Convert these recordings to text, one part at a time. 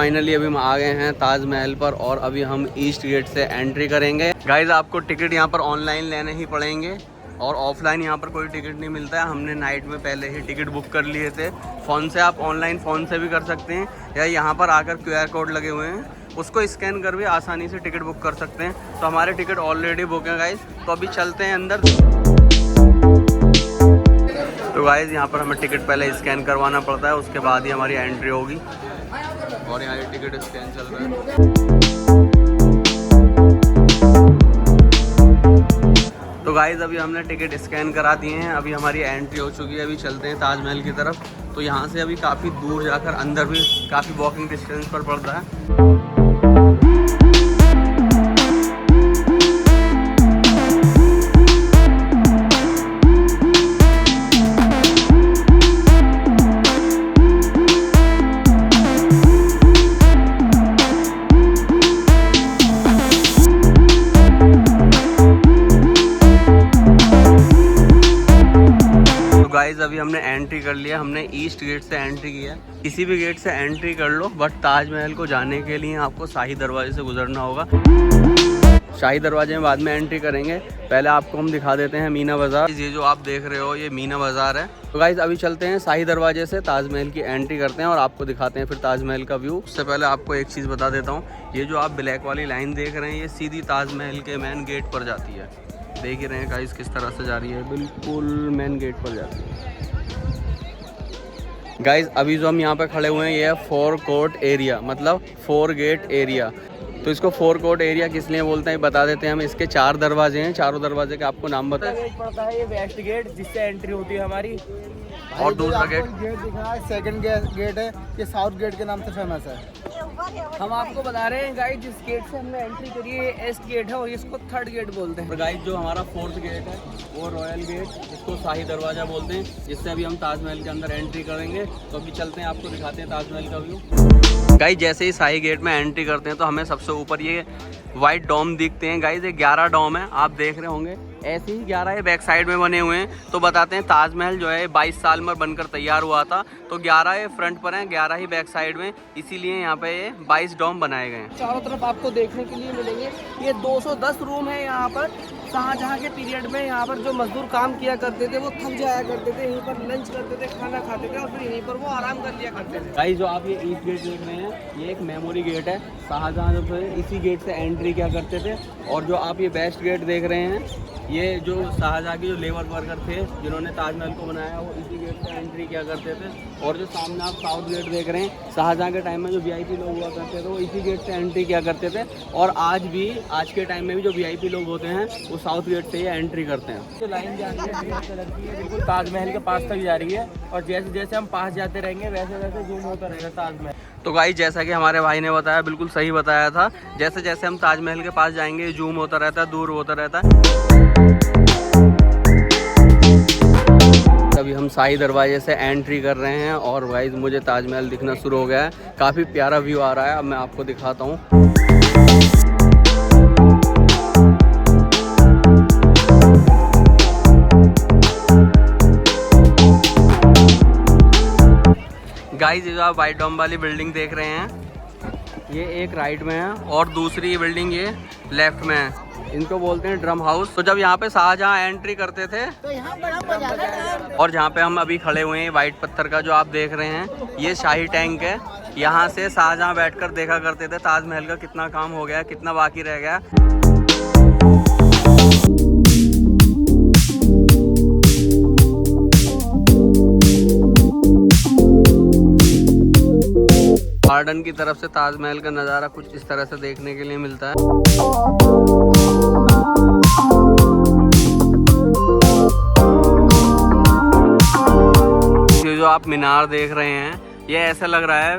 Finally अभी हम आ गए हैं ताजमहल पर और अभी हम ईस्ट गेट से एंट्री करेंगे। गाइज आपको टिकट यहाँ पर ऑनलाइन लेने ही पड़ेंगे और ऑफलाइन यहाँ पर कोई टिकट नहीं मिलता है। हमने नाइट में पहले ही टिकट बुक कर लिए थे। फ़ोन से आप ऑनलाइन फ़ोन से भी कर सकते हैं या यहाँ पर आकर QR कोड लगे हुए हैं उसको स्कैन कर भी आसानी से टिकट बुक कर सकते हैं। तो हमारे टिकट ऑलरेडी बुक हैं गाइज। तो अभी चलते हैं अंदर। तो गाइज यहाँ पर हमें टिकट पहले स्कैन करवाना पड़ता है, उसके बाद ही हमारी एंट्री होगी। और यहाँ ये टिकट स्कैन चल रहा है। तो गाइज अभी हमने टिकट स्कैन करा दिए हैं, अभी हमारी एंट्री हो चुकी है। अभी चलते हैं ताजमहल की तरफ। तो यहाँ से अभी काफ़ी दूर जाकर अंदर भी काफ़ी वॉकिंग डिस्टेंस पर पड़ता है। गाइज अभी हमने एंट्री कर लिया, हमने ईस्ट गेट से एंट्री किया। किसी भी गेट से एंट्री कर लो बट ताजमहल को जाने के लिए आपको शाही दरवाजे से गुजरना होगा। शाही दरवाजे में बाद में एंट्री करेंगे, पहले आपको हम दिखा देते हैं मीना बाज़ार। ये जो आप देख रहे हो ये मीना बाज़ार है। तो गाइज अभी चलते हैं शाही दरवाजे से ताजमहल की एंट्री करते हैं और आपको दिखाते हैं फिर ताजमहल का व्यू। उससे पहले आपको एक चीज़ बता देता हूँ, ये जो आप ब्लैक वाली लाइन देख रहे हैं ये सीधी ताजमहल के मेन गेट पर जाती है। देख ही रहे हैं गाइस किस तरह से जा रही है, बिल्कुल मेन गेट पर जाती है। गाइस अभी जो हम यहाँ पे खड़े हुए हैं ये है 4 कोर्ट एरिया, मतलब 4 गेट एरिया। तो इसको 4 कोर्ट एरिया किस लिए बोलते हैं बता देते हैं हम। इसके 4 दरवाजे हैं, चारों दरवाजे के आपको नाम बताए। पड़ता है ये वेस्ट गेट जिससे एंट्री होती है हमारी, और दूसरा गेट दिख रहा है सेकंड गेट है, ये साउथ गेट के नाम से फेमस है। हम आपको बता रहे हैं गाइस जिस गेट से हमने एंट्री करी है ये ईस्ट गेट है और इसको थर्ड गेट बोलते हैं। गाइस जो हमारा 4th गेट है वो रॉयल गेट, इसको शाही दरवाजा बोलते हैं, जिससे अभी हम ताजमहल के अंदर एंट्री करेंगे। तो अभी चलते हैं, आपको दिखाते हैं ताजमहल का व्यू। गाइस जैसे ही शाही गेट में एंट्री करते हैं तो हमें सबसे ऊपर ये वाइट डोम दिखते हैं। गाइस ये 11 डोम है, आप देख रहे होंगे ऐसे ही 11 ये बैक साइड में बने हुए हैं। तो बताते हैं ताजमहल जो है 22 साल में बनकर तैयार हुआ था, तो 11 ये फ्रंट पर हैं, 11 ही बैक साइड में, इसीलिए यहाँ पे ये 22 डोम बनाए गए हैं। चारों तरफ आपको देखने के लिए मिलेंगे। ये 210 रूम है यहाँ पर। शाहजहाँ के पीरियड में यहाँ पर जो मजदूर काम किया करते थे वो थक जाया करते थे, यहीं पर लंच करते थे, खाना खाते थे और फिर यहीं पर वो आराम कर लिया करते थे। गाइस जो आप ये ईस्ट गेट देख रहे हैं ये एक मेमोरी गेट है। शाहजहाँ जो थे इसी गेट से एंट्री किया करते थे। और जो आप ये वेस्ट गेट देख रहे हैं ये जो शाहजहाँ के जो लेबर वर्कर थे जिन्होंने ताजमहल को बनाया वो इसी गेट से एंट्री किया करते थे। और जो सामने आप साउथ गेट देख रहे हैं, शाहजहाँ के टाइम में जो VIP लोग हुआ करते थे वो इसी गेट से एंट्री किया करते थे। और आज के टाइम में भी जो VIP लोग होते हैं वो साउथ गेट से ही एंट्री करते हैं। तो लाइन जा रही है ग्रीन कलर की, बिल्कुल ताजमहल के पास तक जा रही है और जैसे जैसे हम पास जाते रहेंगे वैसे वैसे जूम होता रहेगा ताजमहल। तो गाइस जैसा कि हमारे भाई ने बताया, बिल्कुल सही बताया था, जैसे जैसे हम ताजमहल के पास जाएंगे जूम होता रहता है, दूर होता रहता है। अभी हम शाही दरवाजे से एंट्री कर रहे हैं और गाइस मुझे ताजमहल दिखना शुरू हो गया है। काफ़ी प्यारा व्यू आ रहा है, अब मैं आपको दिखाता हूँ। गाइस जो आप वाइट डोम वाली बिल्डिंग देख रहे हैं ये एक राइट में है और दूसरी बिल्डिंग ये लेफ्ट में है, इनको बोलते हैं ड्रम हाउस। तो जब यहाँ पे शाहजहाँ एंट्री करते थे तो यहाँ बड़ा मजा आता। और जहाँ पे हम अभी खड़े हुए हैं वाइट पत्थर का जो आप देख रहे हैं ये शाही टैंक है। यहाँ से शाहजहाँ बैठकर देखा करते थे ताजमहल का कितना काम हो गया, कितना बाकी रह गया। गार्डन की तरफ से ताजमहल का नज़ारा कुछ इस तरह से देखने के लिए मिलता है। ये जो आप मीनार देख रहे हैं ये ऐसा लग रहा है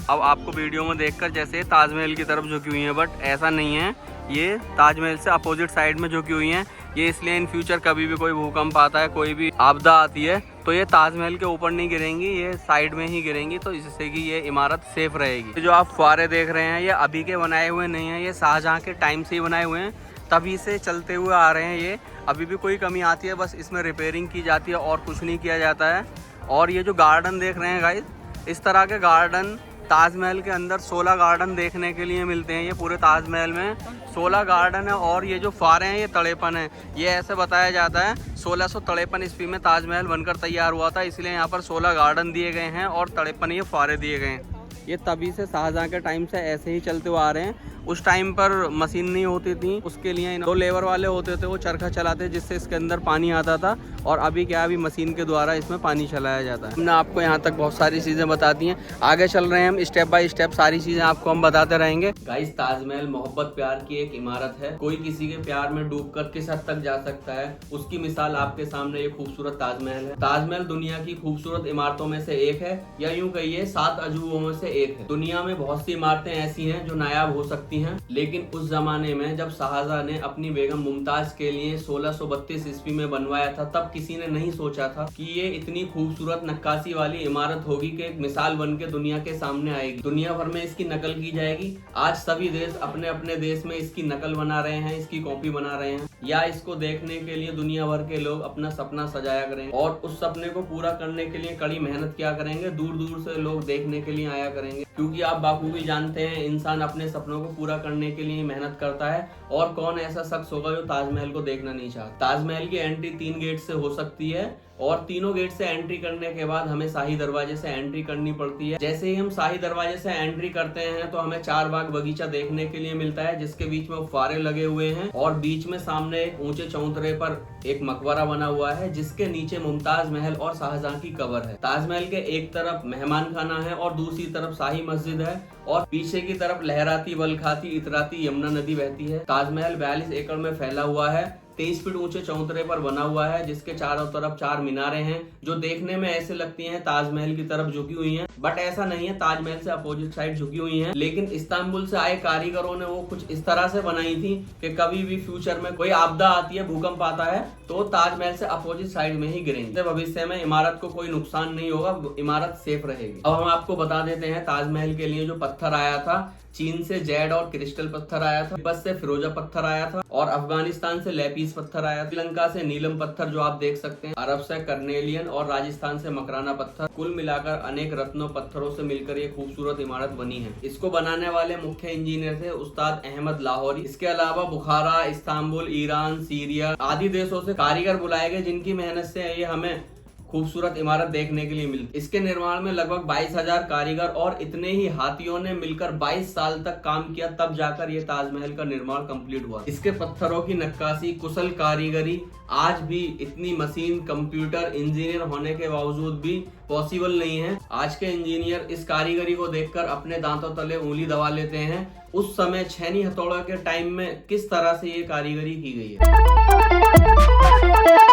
अब आपको वीडियो में देखकर जैसे ताजमहल की तरफ झुकी हुई है, बट ऐसा नहीं है, ये ताजमहल से अपोजिट साइड में झुकी हुई हैं। ये इसलिए इन फ्यूचर कभी भी कोई भूकंप आता है, कोई भी आपदा आती है तो ये ताजमहल के ऊपर नहीं गिरेंगी, ये साइड में ही गिरेंगी, तो इससे कि ये इमारत सेफ रहेगी। जो आप फुआरे देख रहे हैं ये अभी के बनाए हुए नहीं हैं, ये शाहजहाँ के टाइम से ही बनाए हुए हैं, तभी से चलते हुए आ रहे हैं। ये अभी भी कोई कमी आती है बस इसमें रिपेयरिंग की जाती है और कुछ नहीं किया जाता है। और ये जो गार्डन देख रहे हैं गाइस, इस तरह के गार्डन ताजमहल के अंदर 16 गार्डन देखने के लिए मिलते हैं। ये पूरे ताजमहल में 16 गार्डन है और ये जो फारे हैं ये तड़ेपन है। ये ऐसे बताया जाता है 1653 ईस्वी में ताजमहल बनकर तैयार हुआ था, इसलिए यहाँ पर 16 गार्डन दिए गए हैं और तड़ेपन ये फारे दिए गए हैं। ये तभी से शाहजहाँ के टाइम से ऐसे ही चलते हुए आ रहे हैं। उस टाइम पर मशीन नहीं होती थी, उसके लिए 2 लेबर वाले होते थे, वो चरखा चलाते जिससे इसके अंदर पानी आता था। और अभी क्या, अभी मशीन के द्वारा इसमें पानी चलाया जाता है। हमने आपको यहाँ तक बहुत सारी चीज़ें बता दी हैं, आगे चल रहे हैं हम स्टेप बाय स्टेप, सारी चीज़ें आपको हम बताते रहेंगे। गाइस, ताजमहल मोहब्बत प्यार की एक इमारत है। कोई किसी के प्यार में डूबकर किस हद तक जा सकता है, उसकी मिसाल आपके सामने ये खूबसूरत ताजमहल है। ताजमहल दुनिया की खूबसूरत इमारतों में से एक है, या यूँ कहिए 7 अजूबों में से एक है। दुनिया में बहुत सी इमारतें ऐसी हैं जो नायाब हो सकती हैं, लेकिन उस जमाने में जब शाहजहां ने अपनी बेगम मुमताज के लिए 1632 ईस्वी में बनवाया था, तब किसी ने नहीं सोचा था कि ये इतनी खूबसूरत नक्काशी वाली इमारत होगी कि एक मिसाल बन के दुनिया के सामने आएगी, दुनिया भर में इसकी नकल की जाएगी। आज सभी देश अपने अपने देश में इसकी नकल बना रहे हैं, इसकी कॉपी बना रहे हैं, या इसको देखने के लिए दुनिया भर के लोग अपना सपना सजाया करेंगे और उस सपने को पूरा करने के लिए कड़ी मेहनत किया करेंगे। दूर दूर से लोग देखने के लिए आया करेंगे, क्योंकि आप बाखूबी जानते हैं इंसान अपने सपनों को पूरा करने के लिए मेहनत करता है। और कौन ऐसा शख्स होगा जो ताजमहल को देखना नहीं चाहता। ताजमहल की एंट्री 3 गेट से हो सकती है और तीनों गेट से एंट्री करने के बाद हमें शाही दरवाजे से एंट्री करनी पड़ती है। जैसे ही हम शाही दरवाजे से एंट्री करते हैं तो हमें 4 बाग बगीचा देखने के लिए मिलता है, जिसके बीच में फुव्वारे लगे हुए हैं और बीच में सामने एक ऊंचे चौतरे पर एक मकबरा बना हुआ है, जिसके नीचे मुमताज महल और शाहजहां की कब्र है। ताजमहल के एक तरफ मेहमान खाना है और दूसरी तरफ शाही मस्जिद है और पीछे की तरफ लहराती बलखाती इतराती यमुना नदी बहती है। ताजमहल 42 एकड़ में फैला हुआ है, 23 फीट ऊंचे चौतरे पर बना हुआ है, जिसके चारों तरफ 4 मीनारें हैं जो देखने में ऐसे लगती हैं ताजमहल की तरफ झुकी हुई हैं, बट ऐसा नहीं है, ताजमहल से अपोजिट साइड झुकी हुई हैं। लेकिन इस्तांबुल से आए कारीगरों ने वो कुछ इस तरह से बनाई थी कि कभी भी फ्यूचर में कोई आपदा आती है, भूकंप आता है, तो ताजमहल से अपोजिट साइड में ही गिरेंगे। भविष्य में इमारत को कोई नुकसान नहीं होगा, इमारत सेफ रहेगी। अब हम आपको बता देते हैं ताजमहल के लिए जो पत्थर आया था, चीन से जेड और क्रिस्टल पत्थर आया था, तिब्बत से फिरोजा पत्थर आया था और अफगानिस्तान से लेपिस पत्थर आया था, श्रीलंका से नीलम पत्थर जो आप देख सकते हैं, अरब से कर्नेलियन और राजस्थान से मकराना पत्थर। कुल मिलाकर अनेक रत्नों पत्थरों से मिलकर ये खूबसूरत इमारत बनी है। इसको बनाने वाले मुख्य इंजीनियर थे उस्ताद अहमद लाहौरी। इसके अलावा बुखारा, इस्तांबुल, ईरान, सीरिया आदि देशों से कारीगर बुलाए गए, जिनकी मेहनत से ये हमें खूबसूरत इमारत देखने के लिए मिलती। इसके निर्माण में लगभग 22,000 कारीगर और इतने ही हाथियों ने मिलकर 22 साल तक काम किया, तब जाकर ये ताजमहल का निर्माण कंप्लीट हुआ। इसके पत्थरों की नक्काशी, कुशल कारीगरी आज भी इतनी मशीन, कंप्यूटर, इंजीनियर होने के बावजूद भी पॉसिबल नहीं है। आज के इंजीनियर इस कारीगरी को देखकर अपने दांतों तले उंगली दबा लेते हैं। उस समय छेनी हथौड़ा के टाइम में किस तरह से ये कारीगरी की गई है।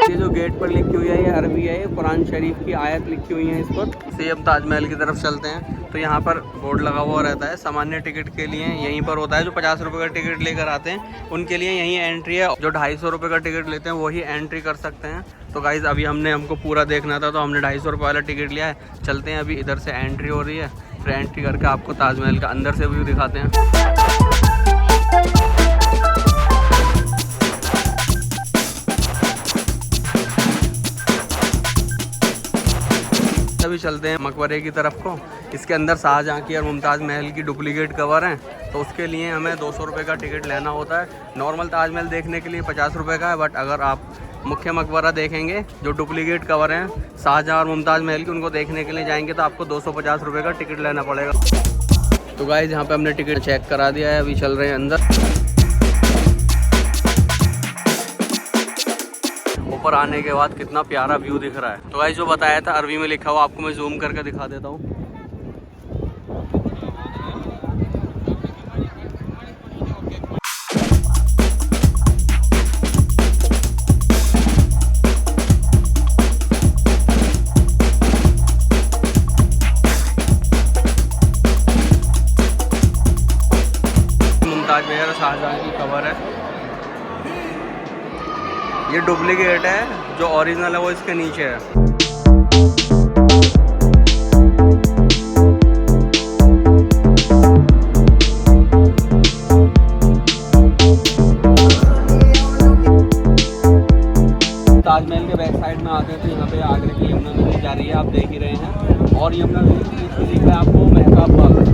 ये जो गेट पर लिखी हुई है ये अरबी है, ये कुरान शरीफ की आयत लिखी हुई है इस पर। से अब ताजमहल की तरफ चलते हैं तो यहाँ पर बोर्ड लगा हुआ रहता है सामान्य टिकट के लिए, यहीं पर होता है। जो 50 रुपये का टिकट लेकर आते हैं उनके लिए यहीं एंट्री है, जो 250 रुपये का टिकट लेते हैं वही एंट्री कर सकते हैं। तो गाइज अभी हमको पूरा देखना था तो हमने 250 रुपये वाला टिकट लिया है। चलते हैं, अभी इधर से एंट्री हो रही है, फिर एंट्री करके आपको ताजमहल का अंदर से व्यू दिखाते हैं। अभी चलते हैं मकबरे की तरफ को। इसके अंदर शाहजहां की और मुमताज़ महल की डुप्लीकेट कवर हैं, तो उसके लिए हमें 200 रुपये का टिकट लेना होता है। नॉर्मल ताजमहल देखने के लिए 50 रुपये का है, बट अगर आप मुख्य मकबरा देखेंगे जो डुप्लीकेट कवर हैं शाहजहां और मुमताज़ महल की, उनको देखने के लिए जाएंगे तो आपको 250 रुपये का टिकट लेना पड़ेगा। तो गाइस यहाँ पे हमने टिकट चेक करा दिया है, अभी चल रहे हैं अंदर। ऊपर आने के बाद कितना प्यारा व्यू दिख रहा है। तो गाइस जो बताया था अरबी में लिखा हुआ, आपको मैं जूम करके दिखा देता हूँ। मुमताज महल शाहजहां की कबर है, ये डुप्लीकेट है, जो ओरिजिनल है वो इसके नीचे है। ताजमहल के बैक साइड में आते हैं तो यहाँ पे आगरे की यमुना नदी जा रही है, आप देख ही रहे हैं। और यमुना नदी आपको महताब बाग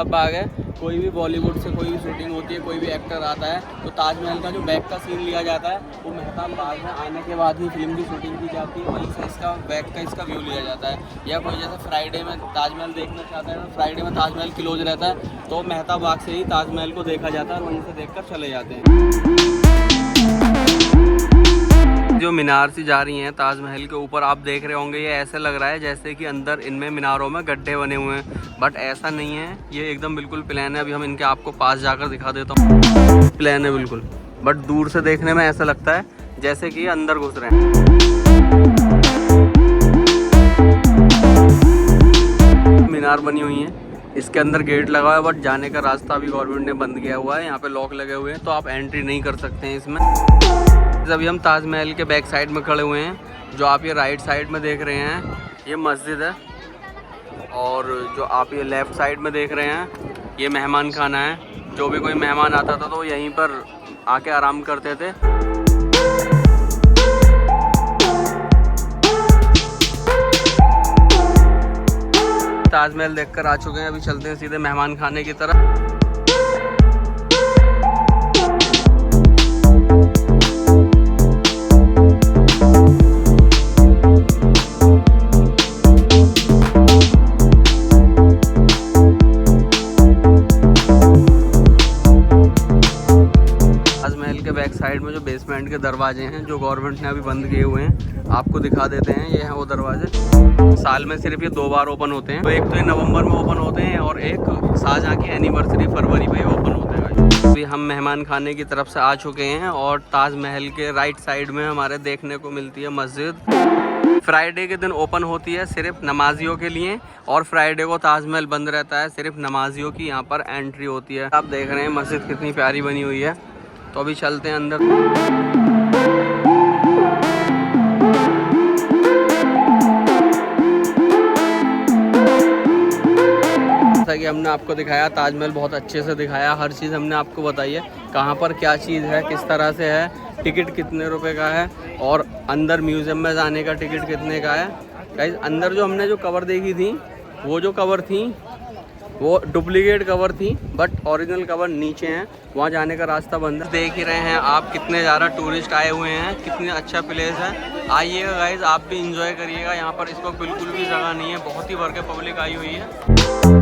मेहताब बाग है। कोई भी बॉलीवुड से कोई भी शूटिंग होती है, कोई भी एक्टर आता है तो ताजमहल का जो बैक का सीन लिया जाता है वो मेहताब बाग में आने के बाद ही फिल्म की शूटिंग की जाती है, वहीं से इसका बैक का इसका व्यू लिया जाता है। या कोई जैसे फ्राइडे में ताजमहल देखना चाहता है तो फ्राइडे में ताजमहल क्लोज रहता है तो मेहताब बाग से ही ताजमहल को देखा जाता है और वहीं से देखकर चले जाते हैं। जो मीनार सी जा रही हैं ताजमहल के ऊपर, आप देख रहे होंगे ये ऐसे लग रहा है जैसे कि अंदर इनमें मीनारों में गड्ढे बने हुए हैं, बट ऐसा नहीं है, ये एकदम बिल्कुल प्लेन है। अभी हम इनके आपको पास जाकर दिखा देता हूँ। प्लेन है बिल्कुल, बट दूर से देखने में ऐसा लगता है जैसे कि अंदर घुस रहे हैं। मीनार बनी हुई है, इसके अंदर गेट लगा हुआ है, बट जाने का रास्ता अभी गवर्नमेंट ने बंद किया हुआ है। यहाँ पे लॉक लगे हुए हैं तो आप एंट्री नहीं कर सकते हैं इसमें। अभी हम ताजमहल के बैक साइड में खड़े हुए हैं। जो आप ये राइट साइड में देख रहे हैं ये मस्जिद है, और जो आप ये लेफ़्ट साइड में देख रहे हैं ये मेहमान खाना है। जो भी कोई मेहमान आता था तो वो यहीं पर आके आराम करते थे। ताजमहल देखकर आ चुके हैं, अभी चलते हैं सीधे मेहमान खाने की तरफ। बैक साइड में जो बेसमेंट के दरवाजे हैं जो गवर्नमेंट ने अभी बंद किए हुए हैं, आपको दिखा देते हैं। ये हैं वो दरवाजे, साल में सिर्फ ये 2 बार ओपन होते हैं। तो एक तो ये नवंबर में ओपन होते हैं और एक शाहजहाँ की एनिवर्सरी फरवरी में ओपन होते हैं। अभी हम मेहमान खाने की तरफ से आ चुके हैं और ताजमहल के राइट साइड में हमारे देखने को मिलती है मस्जिद। फ्राइडे के दिन ओपन होती है सिर्फ नमाजियों के लिए, और फ्राइडे को ताजमहल बंद रहता है, सिर्फ नमाजियों की यहाँ पर एंट्री होती है। आप देख रहे हैं मस्जिद कितनी प्यारी बनी हुई है। तो अभी चलते हैं अंदर। जैसा कि हमने आपको दिखाया, ताजमहल बहुत अच्छे से दिखाया, हर चीज़ हमने आपको बताई है, कहाँ पर क्या चीज़ है, किस तरह से है, टिकट कितने रुपए का है, और अंदर म्यूज़ियम में जाने का टिकट कितने का है। गाइस अंदर जो हमने जो कवर देखी थी, वो जो कवर थी वो डुप्लीकेट कवर थी, बट ओरिजिनल कवर नीचे हैं, वहाँ जाने का रास्ता बंद है। देख ही रहे हैं आप कितने ज़्यादा टूरिस्ट आए हुए हैं, कितने अच्छा प्लेस है। आइएगा गाइज, आप भी इंजॉय करिएगा। यहाँ पर इस वक्त बिल्कुल भी जगह नहीं है, बहुत ही भर के पब्लिक आई हुई है।